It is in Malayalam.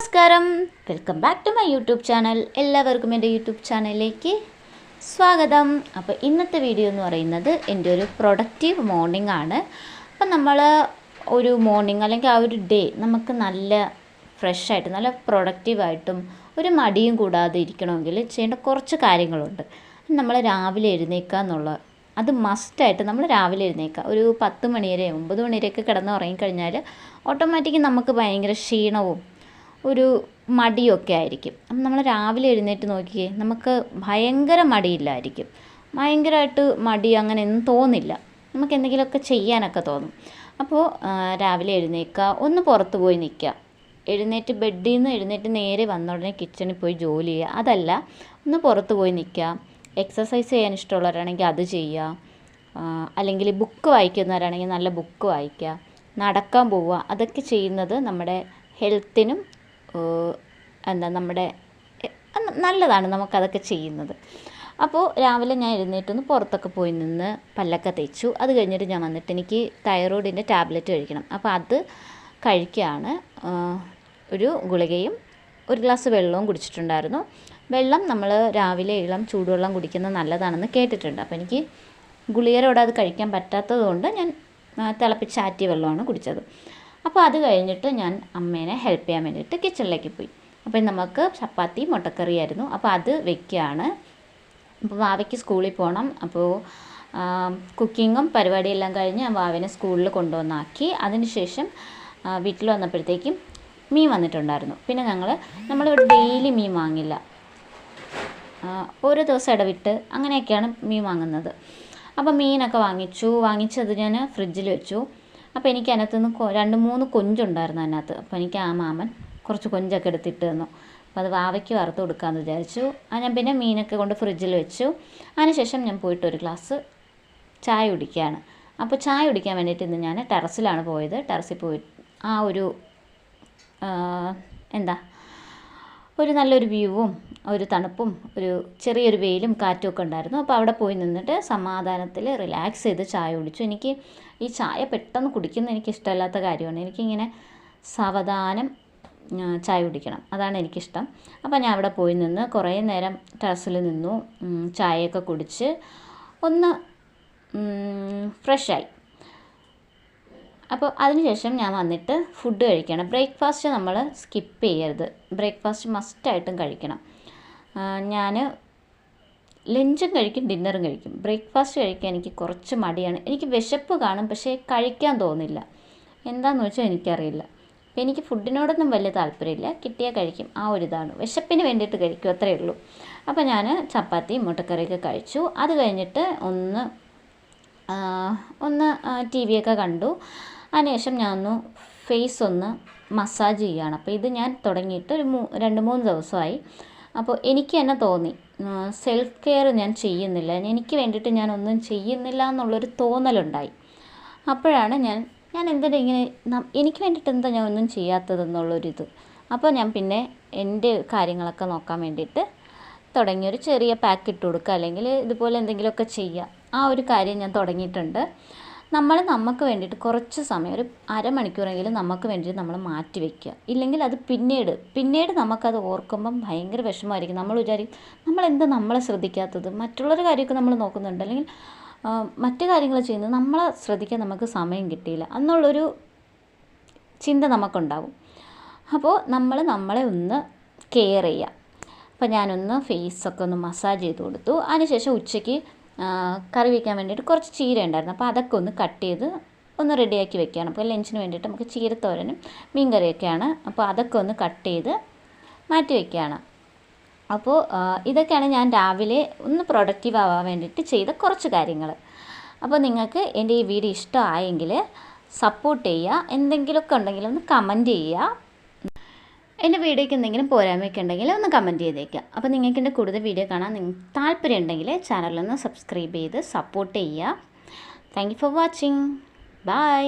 നമസ്കാരം, welcome back to my YouTube channel. എല്ലാവർക്കും എൻ്റെ യൂട്യൂബ് ചാനലിലേക്ക് സ്വാഗതം. അപ്പോൾ ഇന്നത്തെ വീഡിയോ എന്ന് പറയുന്നത് എൻ്റെ ഒരു പ്രൊഡക്റ്റീവ് മോർണിംഗ് ആണ്. അപ്പം നമ്മൾ ഒരു മോർണിംഗ് അല്ലെങ്കിൽ ആ ഒരു ഡേ നമുക്ക് നല്ല ഫ്രഷായിട്ട് നല്ല പ്രൊഡക്റ്റീവായിട്ടും ഒരു മടിയും കൂടാതെ ഇരിക്കണമെങ്കിൽ ചെയ്യേണ്ട കുറച്ച് കാര്യങ്ങളുണ്ട്. നമ്മൾ രാവിലെ എഴുന്നേൽക്കുക എന്നുള്ള അത് മസ്റ്റായിട്ട് നമ്മൾ രാവിലെ എഴുന്നേൽക്കുക. ഒരു 10 മണി വരെ 9 മണി വരെയൊക്കെ കിടന്ന് ഉറങ്ങിക്കഴിഞ്ഞാൽ ഓട്ടോമാറ്റിക്കലി നമുക്ക് ഭയങ്കര ക്ഷീണവും ഒരു മടിയൊക്കെ ആയിരിക്കും. അപ്പം നമ്മൾ രാവിലെ എഴുന്നേറ്റ് നോക്കിയേ, നമുക്ക് ഭയങ്കര മടിയില്ലായിരിക്കും. ഭയങ്കരമായിട്ട് മടി അങ്ങനെയൊന്നും തോന്നില്ല. നമുക്ക് എന്തെങ്കിലുമൊക്കെ ചെയ്യാനൊക്കെ തോന്നും. അപ്പോൾ രാവിലെ എഴുന്നേൽക്കുക, ഒന്ന് പുറത്ത് പോയി നിൽക്കുക. എഴുന്നേറ്റ് ബെഡിൽ നിന്ന് എഴുന്നേറ്റ് നേരെ വന്ന ഉടനെ കിച്ചണിൽ പോയി ജോലി ചെയ്യുക. അതല്ല, ഒന്ന് പുറത്ത് പോയി നിൽക്കുക. എക്സസൈസ് ചെയ്യാൻ ഇഷ്ടമുള്ളവരാണെങ്കിൽ അത് ചെയ്യുക. അല്ലെങ്കിൽ ബുക്ക് വായിക്കുന്നവരാണെങ്കിൽ നല്ല ബുക്ക് വായിക്കുക. നടക്കാൻ പോവുക. അതൊക്കെ ചെയ്യുന്നത് നമ്മുടെ ഹെൽത്തിനും നമ്മുടെ നല്ലതാണ്, നമുക്കതൊക്കെ ചെയ്യുന്നത്. അപ്പോൾ രാവിലെ ഞാൻ എഴുന്നേറ്റൊന്ന് പുറത്തൊക്കെ പോയി നിന്ന് പല്ലൊക്കെ തേച്ചു. അത് കഴിഞ്ഞിട്ട് ഞാൻ വന്നിട്ട് എനിക്ക് തൈറോയിഡിൻ്റെ ടാബ്ലറ്റ് കഴിക്കണം. അപ്പോൾ അത് കഴിക്കുകയാണ്. ഒരു ഗുളികയും ഒരു ഗ്ലാസ് വെള്ളവും കുടിച്ചിട്ടുണ്ടായിരുന്നു. വെള്ളം നമ്മൾ രാവിലെ ഇളം ചൂടുവെള്ളം കുടിക്കുന്നത് നല്ലതാണെന്ന് കേട്ടിട്ടുണ്ട്. അപ്പോൾ എനിക്ക് ഗുളികയോടെ അത് കഴിക്കാൻ പറ്റാത്തത് കൊണ്ട് ഞാൻ തിളപ്പിച്ചാറ്റിയ വെള്ളമാണ് കുടിച്ചത്. അപ്പോൾ അത് കഴിഞ്ഞിട്ട് ഞാൻ അമ്മേനെ ഹെൽപ്പ് ചെയ്യാൻ വേണ്ടിയിട്ട് കിച്ചണിലേക്ക് പോയി. അപ്പോൾ നമുക്ക് ചപ്പാത്തി മുട്ടക്കറിയായിരുന്നു. അപ്പോൾ അത് വെക്കുകയാണ്. അപ്പോൾ വാവയ്ക്ക് സ്കൂളിൽ പോകണം. അപ്പോൾ കുക്കിങ്ങും പരിപാടിയെല്ലാം കഴിഞ്ഞ് വാവനെ സ്കൂളിൽ കൊണ്ടുവന്നാക്കി. അതിനുശേഷം വീട്ടിൽ വന്നപ്പോഴത്തേക്കും മീൻ വന്നിട്ടുണ്ടായിരുന്നു. പിന്നെ നമ്മളിവിടെ ഡെയിലി മീൻ വാങ്ങില്ല, ഓരോ ദിവസം ഇടവിട്ട് അങ്ങനെയൊക്കെയാണ് മീൻ വാങ്ങുന്നത്. അപ്പോൾ മീനൊക്കെ വാങ്ങിച്ചത് ഞാൻ ഫ്രിഡ്ജിൽ വെച്ചു. അപ്പോൾ എനിക്ക് അതിനകത്തുനിന്ന് 2-3 കൊഞ്ചുണ്ടായിരുന്നു അതിനകത്ത്. അപ്പോൾ എനിക്ക് ആ മാമൻ കുറച്ച് കൊഞ്ചൊക്കെ എടുത്തിട്ട് തന്നു. അപ്പോൾ അത് വാവയ്ക്ക് വറുത്ത് കൊടുക്കാമെന്ന് വിചാരിച്ചു. ഞാൻ പിന്നെ മീനൊക്കെ കൊണ്ട് ഫ്രിഡ്ജിൽ വെച്ചു. അതിനുശേഷം ഞാൻ പോയിട്ട് ഒരു ഗ്ലാസ് ചായ കുടിക്കുകയാണ്. അപ്പോൾ ചായ കുടിക്കാൻ വേണ്ടിയിട്ട് ഇന്ന് ഞാൻ ടെറസിലാണ് പോയത്. ടെറസിൽ പോയി ആ ഒരു ഒരു നല്ലൊരു വ്യൂവും ഒരു തണുപ്പും ഒരു ചെറിയൊരു വെയിലും കാറ്റും ഒക്കെ ഉണ്ടായിരുന്നു. അപ്പോൾ അവിടെ പോയി നിന്നിട്ട് സമാധാനത്തിൽ റിലാക്സ് ചെയ്ത് ചായ കുടിച്ചു. എനിക്ക് ഈ ചായ പെട്ടെന്ന് കുടിക്കുന്നത് എനിക്ക് ഇഷ്ടമല്ലാത്ത കാര്യമാണ്. എനിക്കിങ്ങനെ സാവധാനം ചായ കുടിക്കണം, അതാണ് എനിക്കിഷ്ടം. അപ്പോൾ ഞാൻ അവിടെ പോയി നിന്ന് കുറേ നേരം ടെറസിൽ നിന്നു. ചായയൊക്കെ കുടിച്ച് ഒന്ന് ഫ്രഷായി. അപ്പോൾ അതിനുശേഷം ഞാൻ വന്നിട്ട് ഫുഡ് കഴിക്കണം. ബ്രേക്ക്ഫാസ്റ്റ് നമ്മൾ സ്കിപ്പ് ചെയ്യരുത്. ബ്രേക്ക്ഫാസ്റ്റ് മസ്റ്റായിട്ടും കഴിക്കണം. ഞാൻ ലഞ്ചും കഴിക്കും, ഡിന്നറും കഴിക്കും. ബ്രേക്ക്ഫാസ്റ്റ് കഴിക്കാൻ എനിക്ക് കുറച്ച് മടിയാണ്. എനിക്ക് വിശപ്പ് കാണും, പക്ഷേ കഴിക്കാൻ തോന്നില്ല. എന്താണെന്ന് വെച്ചാൽ എനിക്കറിയില്ല. അപ്പോൾ എനിക്ക് ഫുഡിനോടൊന്നും വലിയ താല്പര്യമില്ല. കിട്ടിയാൽ കഴിക്കും, ആ ഒരു ഇതാണ്. വിശപ്പിന് വേണ്ടിയിട്ട് കഴിക്കും, അത്രയേ ഉള്ളൂ. അപ്പോൾ ഞാൻ ചപ്പാത്തിയും മുട്ടക്കറിയൊക്കെ കഴിച്ചു. അത് കഴിഞ്ഞിട്ട് ഒന്ന് ടി വിയൊക്കെ കണ്ടു. അതിനുശേഷം ഞാൻ ഫേസ് ഒന്ന് മസാജ് ചെയ്യുകയാണ്. അപ്പോൾ ഇത് ഞാൻ തുടങ്ങിയിട്ട് ഒരു 2-3 ദിവസമായി. അപ്പോൾ എനിക്ക് തന്നെ തോന്നി സെൽഫ് കെയർ ഞാൻ ചെയ്യുന്നില്ല, എനിക്ക് വേണ്ടിയിട്ട് ഞാനൊന്നും ചെയ്യുന്നില്ല എന്നുള്ളൊരു തോന്നലുണ്ടായി. അപ്പോഴാണ് ഞാൻ എന്തിനാ ഇങ്ങനെ എനിക്ക് വേണ്ടിയിട്ട് എന്താ ഞാൻ ഒന്നും ചെയ്യാത്തതെന്നുള്ളൊരിത്. അപ്പോൾ ഞാൻ പിന്നെ എൻ്റെ കാര്യങ്ങളൊക്കെ നോക്കാൻ വേണ്ടിയിട്ട് തുടങ്ങി. ഒരു ചെറിയ പാക്ക് ഇട്ട് കൊടുക്കുക, അല്ലെങ്കിൽ ഇതുപോലെ എന്തെങ്കിലുമൊക്കെ ചെയ്യുക. ആ ഒരു കാര്യം ഞാൻ തുടങ്ങിയിട്ടുണ്ട്. നമുക്ക് വേണ്ടിയിട്ട് കുറച്ച് സമയം, ഒരു അരമണിക്കൂറെങ്കിലും നമുക്ക് വേണ്ടിയിട്ട് നമ്മൾ മാറ്റി വയ്ക്കുക. ഇല്ലെങ്കിൽ അത് പിന്നീട് നമുക്കത് ഓർക്കുമ്പം ഭയങ്കര വിഷമമായിരിക്കും. നമ്മൾ വിചാരിക്കും നമ്മളെന്താ നമ്മളെ ശ്രദ്ധിക്കാത്തത്, മറ്റുള്ളവരുടെ കാര്യമൊക്കെ നമ്മൾ നോക്കുന്നുണ്ട്, അല്ലെങ്കിൽ മറ്റു കാര്യങ്ങൾ ചെയ്യുന്നത്, നമ്മളെ ശ്രദ്ധിക്കാൻ നമുക്ക് സമയം കിട്ടിയില്ല എന്നുള്ളൊരു ചിന്ത നമുക്കുണ്ടാവും. അപ്പോൾ നമ്മളെ ഒന്ന് കെയർ ചെയ്യുക. അപ്പോൾ ഞാനൊന്ന് ഫേസൊക്കെ ഒന്ന് മസാജ് ചെയ്ത് കൊടുത്തു. അതിനുശേഷം ഉച്ചയ്ക്ക് കറി വയ്ക്കാൻ വേണ്ടിയിട്ട് കുറച്ച് ചീര ഉണ്ടായിരുന്നു. അപ്പോൾ അതൊക്കെ ഒന്ന് കട്ട് ചെയ്ത് ഒന്ന് റെഡിയാക്കി വെക്കുകയാണ്. അപ്പോൾ ലഞ്ചിന് വേണ്ടിയിട്ട് നമുക്ക് ചീരത്തോരനും മീൻ കറിയൊക്കെയാണ്. അപ്പോൾ അതൊക്കെ ഒന്ന് കട്ട് ചെയ്ത് മാറ്റി വയ്ക്കുകയാണ്. അപ്പോൾ ഇതൊക്കെയാണ് ഞാൻ രാവിലെ ഒന്ന് പ്രൊഡക്റ്റീവ് ആവാൻ വേണ്ടിയിട്ട് ചെയ്ത കുറച്ച് കാര്യങ്ങൾ. അപ്പോൾ നിങ്ങൾക്ക് എൻ്റെ ഈ വീഡിയോ ഇഷ്ടമായെങ്കിൽ സപ്പോർട്ട് ചെയ്യുക. എന്തെങ്കിലുമൊക്കെ ഉണ്ടെങ്കിൽ ഒന്ന് കമൻറ്റ് ചെയ്യുക. എൻ്റെ വീഡിയോയ്ക്ക് എന്തെങ്കിലും പോരായ്മയൊക്കെ ഉണ്ടെങ്കിൽ ഒന്ന് കമൻറ്റ് ചെയ്തേക്കുക. അപ്പോൾ നിങ്ങൾക്ക് എൻ്റെ കൂടുതൽ വീഡിയോ കാണാൻ താല്പര്യം ഉണ്ടെങ്കിൽ ചാനലൊന്ന് സബ്സ്ക്രൈബ് ചെയ്ത് സപ്പോർട്ട് ചെയ്യുക. Thank you for watching. By.